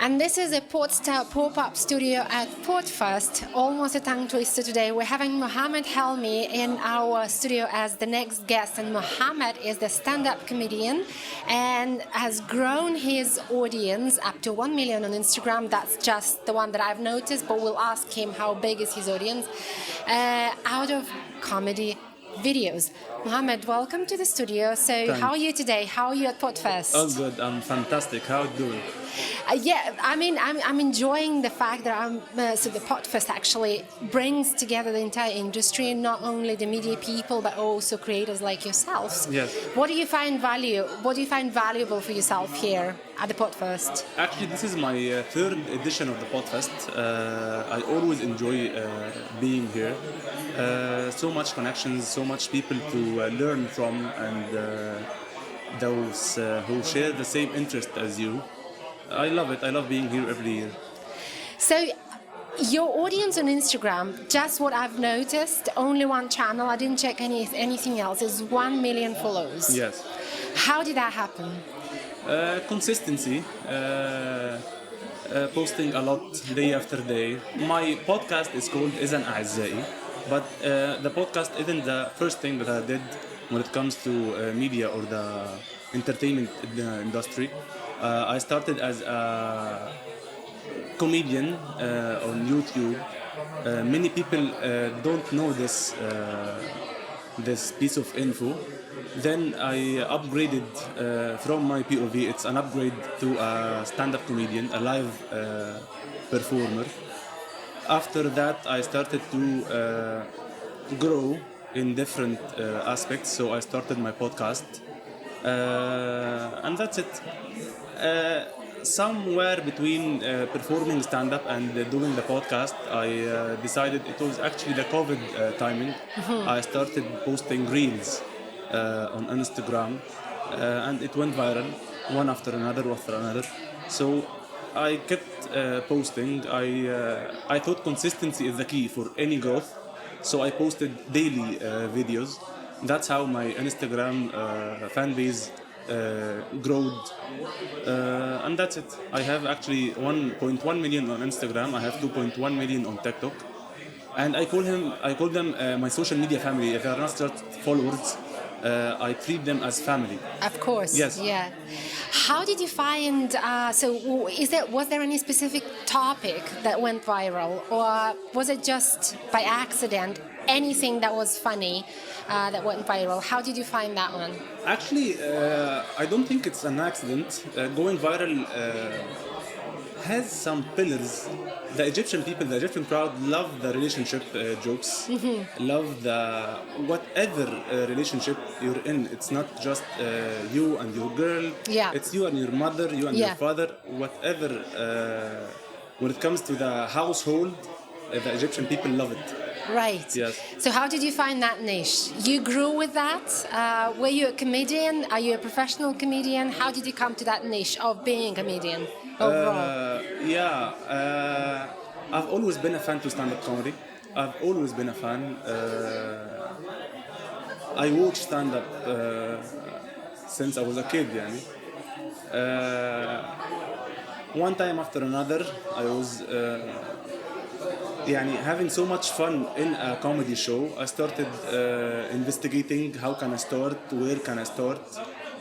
And this is a Pod-style pop-up studio at PodFest, almost a tongue twister today. We're having Mohamed Helmy in our studio as the next guest, and Mohamed is the stand-up comedian and has grown his audience up to 1 million on Instagram. That's just the one that I've noticed, but we'll ask him how big is his audience out of comedy videos. Mohamed, welcome to the studio. So Thanks. How are you today? How are you at PodFest? Oh, good. I'm fantastic. How are you doing? I'm enjoying the fact that so the PodFest actually brings together the entire industry, and not only the media people, but also creators like yourselves. Yes. What do you find valuable for yourself here at the PodFest? Actually, this is my third edition of the PodFest. I always enjoy being here. So much connections, so much people to learn from, and those who share the same interest as you. I love it. I love being here every year. So, your audience on Instagram, just what I've noticed, only one channel, I didn't check anything else, is 1 million followers. Yes. How did that happen? Consistency. Posting a lot day after day. My podcast is called Izan A'azzai, but the podcast isn't the first thing that I did when it comes to media or the entertainment industry. I started as a comedian on YouTube. Many people don't know this piece of info. Then I upgraded from my POV. It's an upgrade to a stand-up comedian, a live performer. After that, I started to grow in different aspects. So I started my podcast, and that's it. Somewhere between performing stand-up and doing the podcast, I decided it was actually the COVID timing. Mm-hmm. I started posting reels on Instagram, and it went viral, one after another. So I kept posting. I thought consistency is the key for any growth, so I posted daily videos. That's how my Instagram fan base growed, and that's it. I have actually 1.1 million on Instagram. I have 2.1 million on TikTok, and I call them my social media family. If they are not just followers, I treat them as family. Of course. Yes. Yeah. How did you find? Was there any specific topic that went viral, or was it just by accident? Anything that was funny that went viral? How did you find that one? Actually, I don't think it's an accident. Going viral has some pillars. The Egyptian people, the Egyptian crowd, love the relationship jokes. Mm-hmm. Love the whatever relationship you're in. It's not just you and your girl. Yeah. It's you and your mother, you and your father. Whatever. When it comes to the household, the Egyptian people love it. Right. Yes. So how did you find that niche? You grew with that? Were you a comedian? Are you a professional comedian? How did you come to that niche of being a comedian overall? I've always been a fan to stand-up comedy. I've always been a fan. I watch stand-up since I was a kid. One time after another, I was having so much fun in a comedy show. I started investigating how can I start, where can I start,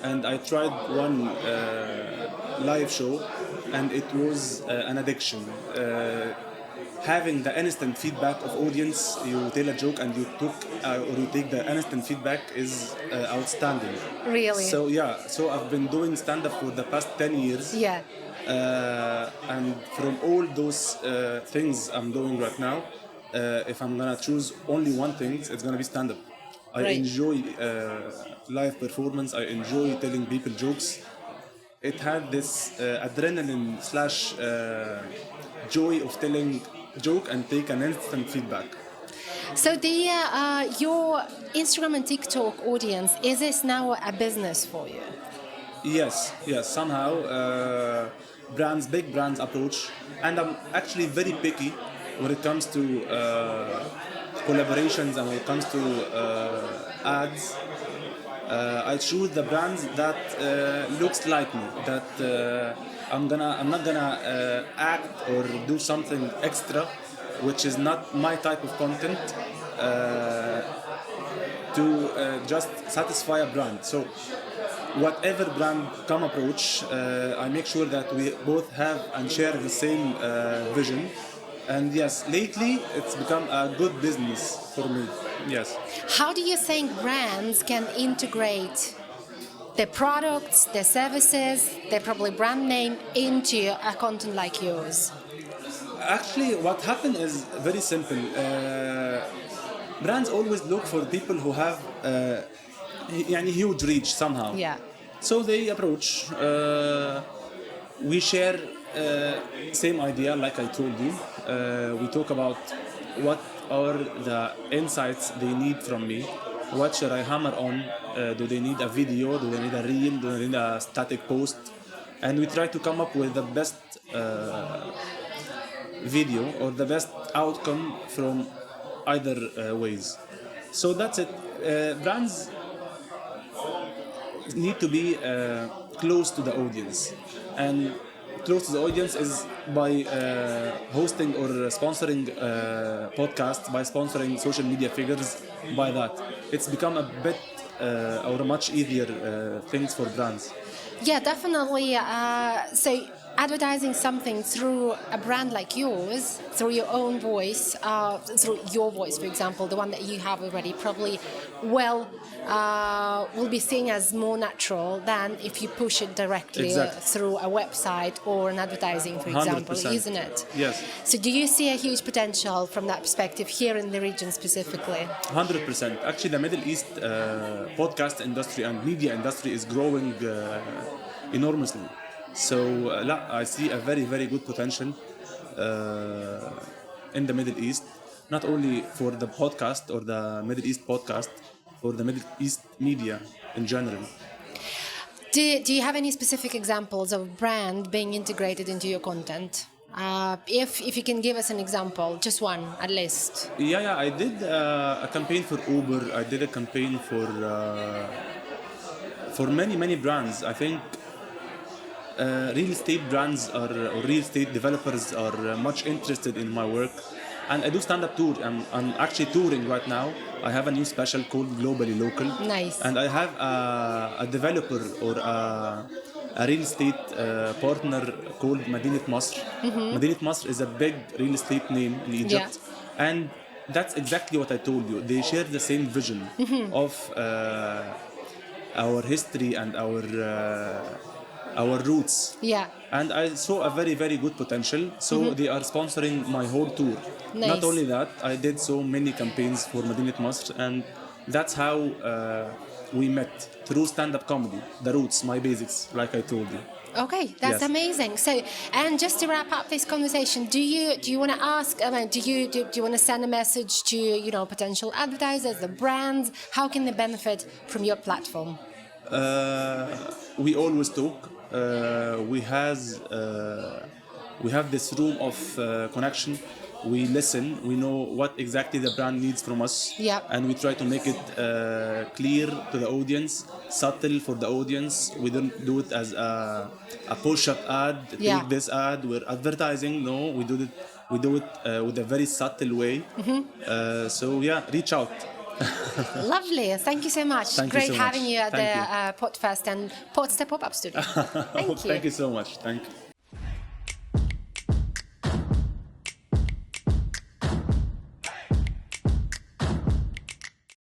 and I tried one live show, and it was an addiction. Having the instant feedback of audience, you tell a joke and you take the instant feedback is outstanding. Really? So I've been doing stand-up for the past 10 years. Yeah. And from all those things I'm doing right now, if I'm gonna choose only one thing, it's gonna be stand-up. I enjoy live performance. I enjoy telling people jokes. It had this adrenaline / joy of telling joke and take an instant feedback. So your Instagram and TikTok audience, is this now a business for you? Yes, somehow big brands approach, and I'm actually very picky when it comes to collaborations and when it comes to ads. I choose the brands that looks like me, that I'm not gonna act or do something extra, which is not my type of content, to just satisfy a brand. So whatever brand come approach, I make sure that we both have and share the same vision. And yes, lately it's become a good business for me. Yes. How do you think brands can integrate their products, their services, their probably brand name into a content like yours? Actually, what happened is very simple. Brands always look for people who have huge reach somehow. Yeah. So they approach. We share same idea, like I told you. We talk about what are the insights they need from me. What should I hammer on? Do they need a video? Do they need a reel? Do they need a static post? And we try to come up with the best video or the best outcome from either ways. So that's it. Brands need to be close to the audience, and close to the audience is by hosting or sponsoring podcasts, by sponsoring social media figures. By that, it's become a bit or a much easier things for brands. Yeah, definitely. So advertising something through a brand like yours, through your own voice, through your voice, for example, the one that you have already, probably will be seen as more natural than if you push it directly through a website or an advertising, for example, 100%. isn't it? Yes. So do you see a huge potential from that perspective here in the region specifically? 100%. Actually, the Middle East podcast industry and media industry is growing enormously. So I see a very, very good potential in the Middle East, not only for the podcast or the Middle East podcast, for the Middle East media in general. Do you have any specific examples of brand being integrated into your content? If you can give us an example, just one at least. Yeah, I did a campaign for Uber. I did a campaign for many brands. I think real estate brands or real estate developers are much interested in my work, and I do stand-up tour. I'm actually touring right now. I have a new special called Globally Local. Nice. And I have a developer or a real estate partner called Madinat Masr. Madinat Masr is a big real estate name in Egypt. Yeah. And that's exactly what I told you. They share the same vision of our history and our roots. Yeah. And I saw a very, very good potential. So they are sponsoring my whole tour. Nice. Not only that, I did so many campaigns for Madinat Masr, and that's how we met, through stand-up comedy, the roots, my basics, like I told you. Okay, that's Yes. amazing. So, and just to wrap up this conversation, do you want to ask? Do you want to send a message to potential advertisers, the brands? How can they benefit from your platform? We always talk. We have this room of connection. We listen. We know what exactly the brand needs from us. Yep. And we try to make it clear to the audience, subtle for the audience. We don't do it as a push-up ad. Yeah. Take this ad. We're advertising. No, we do it with a very subtle way. So yeah, reach out. Lovely. Thank you so much. Thank you Great so much. having you at Thank the PodFest and PodFest Pop-Up Studio. Thank you. Thank you so much. Thank you.